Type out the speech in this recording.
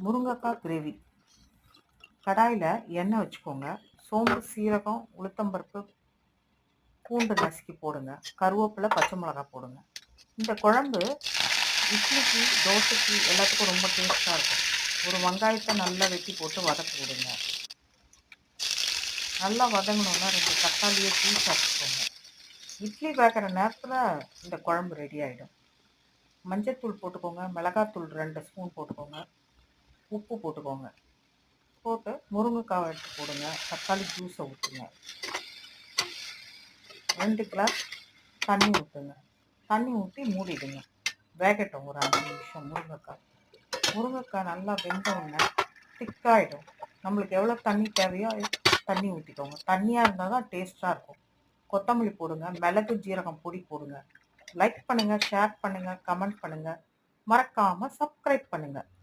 முருங்கைக்காய் கிரேவி. கடாயில் எண்ணெய் வச்சுக்கோங்க. சோம்பு, சீரகம், உளுத்தம்பருப்பு, பூண்டு நசுக்கி போடுங்க. கருவேப்பிலை, பச்சை மிளகாய் போடுங்க. இந்த குழம்பு இட்லிக்கு, தோசைக்கு எல்லாத்துக்கும் ரொம்ப டேஸ்ட்டாக இருக்கும். ஒரு வெங்காயத்தை நல்லா வெட்டி போட்டு வதக்கி விடுங்க. நல்லா வதங்கணுன்னா 2 தக்காளியை ஜூஸ் அரைச்சிக்கோங்க. இட்லி வேகிற நேரத்தில் இந்த குழம்பு ரெடி ஆகிடும். மஞ்சத்தூள் போட்டுக்கோங்க. மிளகாத்தூள் 2 ஸ்பூன் போட்டுக்கோங்க. உப்பு போட்டுக்கோங்க. போட்டு முருங்கைக்காவை எடுத்து போடுங்க. தக்காளி ஜூஸை ஊற்றுங்க. 2 கிளாஸ் தண்ணி ஊற்றுங்க. தண்ணி ஊற்றி மூடிடுங்க. வேகட்டும் ஒரு 5 நிமிஷம். முருங்கைக்காய் நல்லா வெந்தவுடனே திக்காகிடும். நம்மளுக்கு எவ்வளோ தண்ணி தேவையோ தண்ணி ஊற்றிக்கோங்க. தண்ணியாக இருந்தால் தான் டேஸ்ட்டாக இருக்கும். கொத்தமல்லி போடுங்க. மிளகு, ஜீரகம் பொடி போடுங்க. லைக் பண்ணுங்கள், ஷேர் பண்ணுங்கள், கமெண்ட் பண்ணுங்கள். மறக்காமல் சப்ஸ்கிரைப் பண்ணுங்கள்.